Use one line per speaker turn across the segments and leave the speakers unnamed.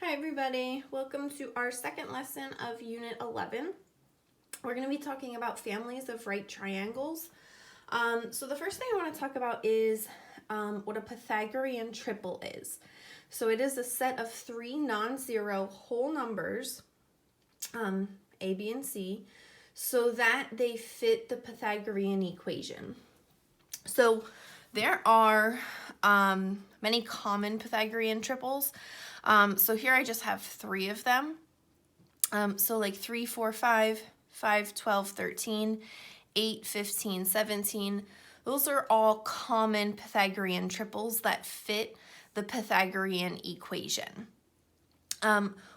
Hi everybody, welcome to our second lesson of Unit 11. We're going to be talking about families of right triangles. So the first thing I want to talk about is what a Pythagorean triple is. So it is a set of three non-zero whole numbers, A, B, and C, so that they fit the Pythagorean equation. So there are many common Pythagorean triples. So here I just have three of them. So like 3, 4, 5, 5, 12, 13, 8, 15, 17. Those are all common Pythagorean triples that fit the Pythagorean equation.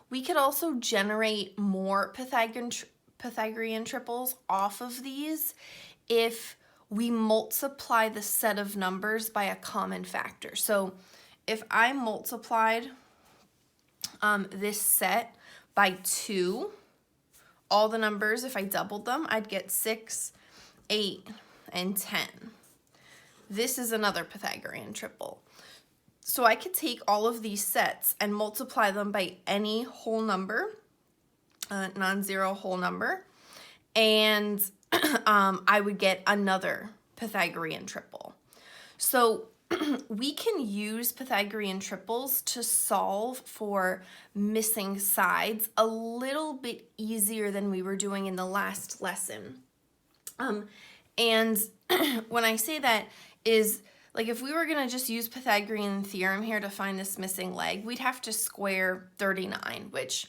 We could also generate more Pythagorean triples off of these if we multiply the set of numbers by a common factor. So if I multiplied this set by 2, all the numbers, if I doubled them, I'd get 6, 8, and 10. This is another Pythagorean triple. So I could take all of these sets and multiply them by any whole number, non-zero whole number, and I would get another Pythagorean triple. So we can use Pythagorean triples to solve for missing sides a little bit easier than we were doing in the last lesson. And when I say that is, like if we were going to just use Pythagorean theorem here to find this missing leg, we'd have to square 39, which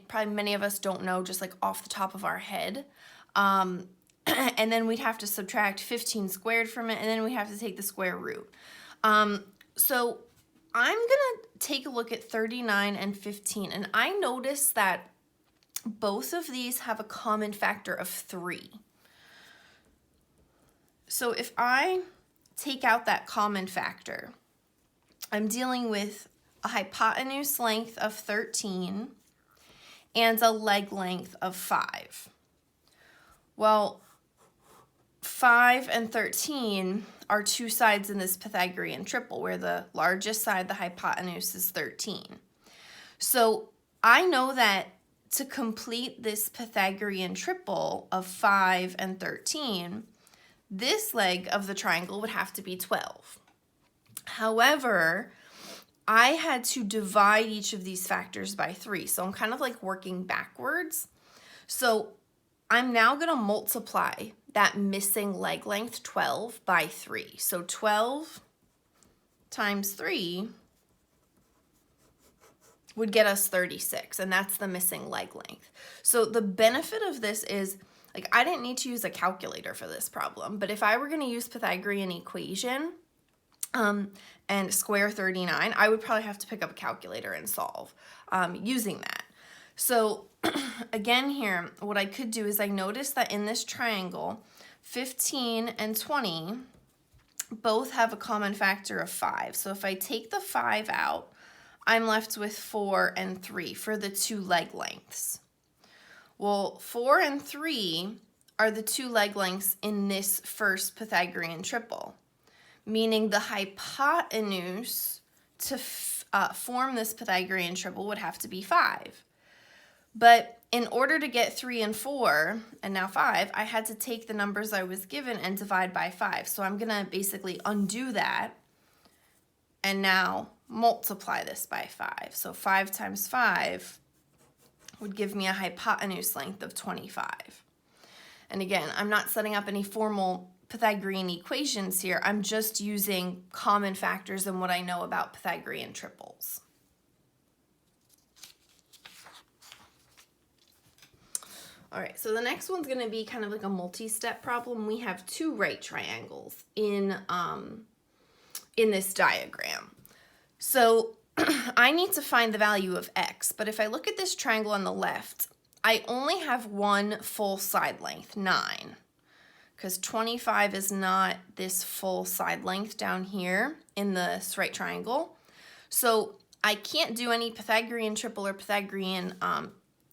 probably many of us don't know just like off the top of our head. And then we'd have to subtract 15 squared from it, and then we have to take the square root. So I'm going to take a look at 39 and 15, and I notice that both of these have a common factor of 3. So if I take out that common factor, I'm dealing with a hypotenuse length of 13 and a leg length of 5. Well, 5 and 13 are two sides in this Pythagorean triple, where the largest side, the hypotenuse, is 13. So I know that to complete this Pythagorean triple of 5 and 13, this leg of the triangle would have to be 12. However, I had to divide each of these factors by 3, so I'm kind of like working backwards. So I'm now going to multiply that missing leg length 12 by 3. So 12 times 3 would get us 36, and that's the missing leg length. So the benefit of this is, like, I didn't need to use a calculator for this problem, but if I were going to use Pythagorean equation and square 39, I would probably have to pick up a calculator and solve using that. So again here, what I could do is I noticed that in this triangle, 15 and 20 both have a common factor of 5. So if I take the 5 out, I'm left with 4 and 3 for the two leg lengths. Well, 4 and 3 are the two leg lengths in this first Pythagorean triple, meaning the hypotenuse to form this Pythagorean triple would have to be 5. But in order to get 3 and 4, and now 5, I had to take the numbers I was given and divide by 5. So I'm going to basically undo that and now multiply this by 5. So 5 times 5 would give me a hypotenuse length of 25. And again, I'm not setting up any formal Pythagorean equations here. I'm just using common factors and what I know about Pythagorean triples. All right, so the next one's going to be kind of like a multi-step problem. We have two right triangles in this diagram. So I need to find the value of x, but if I look at this triangle on the left, I only have one full side length, 9, because 25 is not this full side length down here in this right triangle. So I can't do any Pythagorean triple or Pythagorean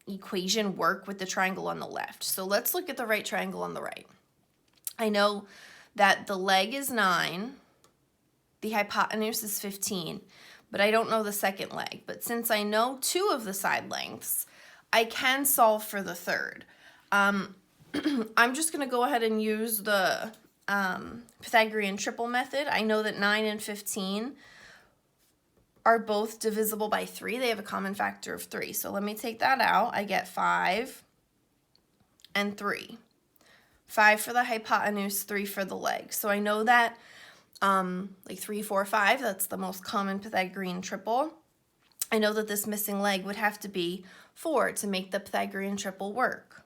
equation work with the triangle on the left. So let's look at the right triangle on the right. I know that the leg is 9, the hypotenuse is 15, but I don't know the second leg. But since I know 2 of the side lengths, I can solve for the third. I'm just going to go ahead and use the Pythagorean triple method. I know that 9 and 15 are both divisible by 3. They have a common factor of 3. So let me take that out. I get 5 and 3. 5 for the hypotenuse, 3 for the leg. So I know that like 3, 4, 5, that's the most common Pythagorean triple. I know that this missing leg would have to be 4 to make the Pythagorean triple work.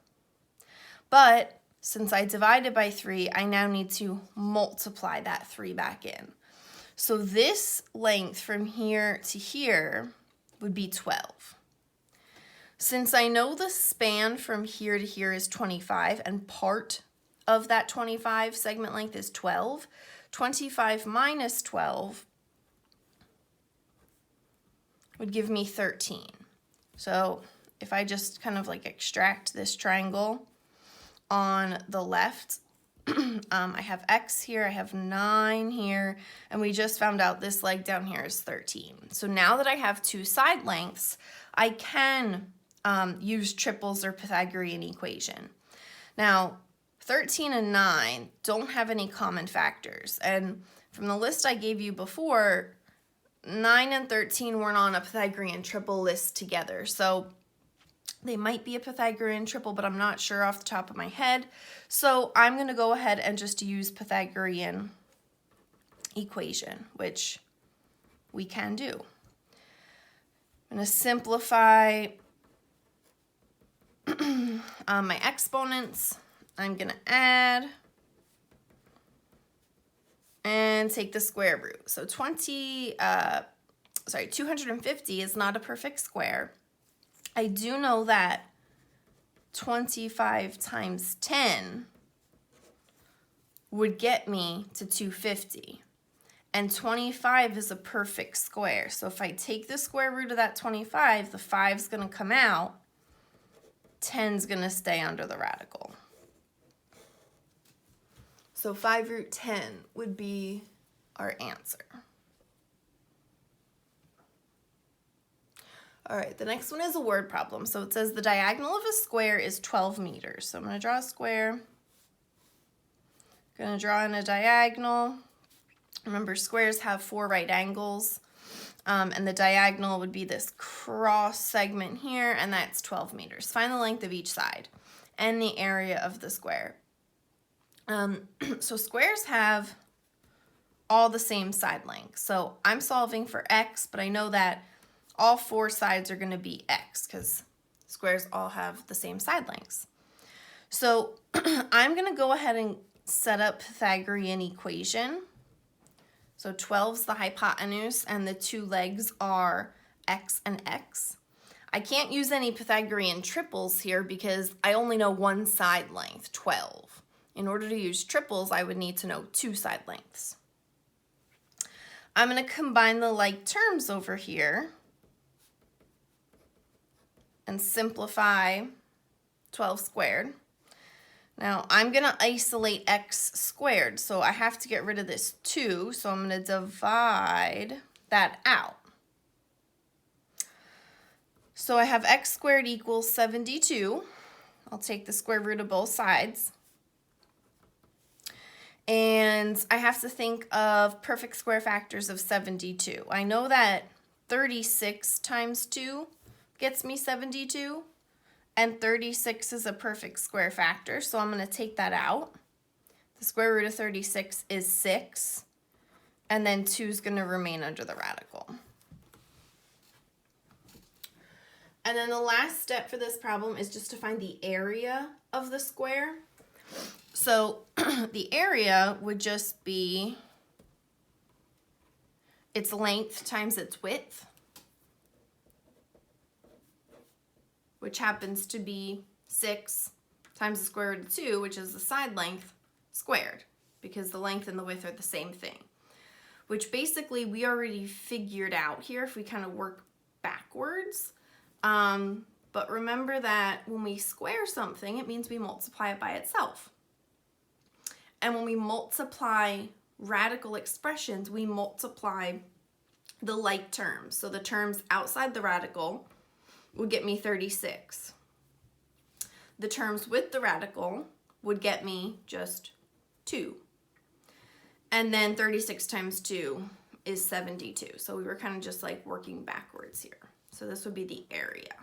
But since I divided by 3, I now need to multiply that 3 back in. So this length from here to here would be 12. Since I know the span from here to here is 25 and part of that 25 segment length is 12, 25 minus 12 would give me 13. So if I just kind of like extract this triangle on the left, I have X here, I have 9 here, and we just found out this leg down here is 13. So now that I have 2 side lengths, I can use triples or Pythagorean equation. Now, 13 and 9 don't have any common factors, and from the list I gave you before, 9 and 13 weren't on a Pythagorean triple list together, so they might be a Pythagorean triple, but I'm not sure off the top of my head. So I'm going to go ahead and just use Pythagorean equation, which we can do. I'm going to simplify my exponents. I'm going to add and take the square root. So 250 is not a perfect square. I do know that 25 times 10 would get me to 250. And 25 is a perfect square. So if I take the square root of that 25, the 5's going to come out. 10's going to stay under the radical. So 5 root 10 would be our answer. All right, the next one is a word problem. So it says the diagonal of a square is 12 meters. So I'm going to draw a square. Going to draw in a diagonal. Remember, squares have 4 right angles. And the diagonal would be this cross segment here, and that's 12 meters. Find the length of each side and the area of the square. So squares have all the same side length. So I'm solving for x, but I know that all 4 sides are going to be x because squares all have the same side lengths. So I'm going to go ahead and set up Pythagorean equation. So 12's the hypotenuse and the 2 legs are x and x. I can't use any Pythagorean triples here because I only know 1 side length, 12. In order to use triples, I would need to know 2 side lengths. I'm going to combine the like terms over here and simplify 12 squared. Now I'm going to isolate x squared, so I have to get rid of this 2, so I'm going to divide that out. So I have x squared equals 72. I'll take the square root of both sides. And I have to think of perfect square factors of 72. I know that 36 times 2 gets me 72, and 36 is a perfect square factor, so I'm going to take that out. The square root of 36 is 6, and then 2 is going to remain under the radical. And then the last step for this problem is just to find the area of the square. So the area would just be its length times its width, which happens to be 6 times the square root of 2, which is the side length, squared, because the length and the width are the same thing, which basically we already figured out here if we kind of work backwards. But remember that when we square something, it means we multiply it by itself. And when we multiply radical expressions, we multiply the like terms. So the terms outside the radical would get me 36. The terms with the radical would get me just 2. And then 36 times 2 is 72. So we were kind of just like working backwards here. So this would be the area.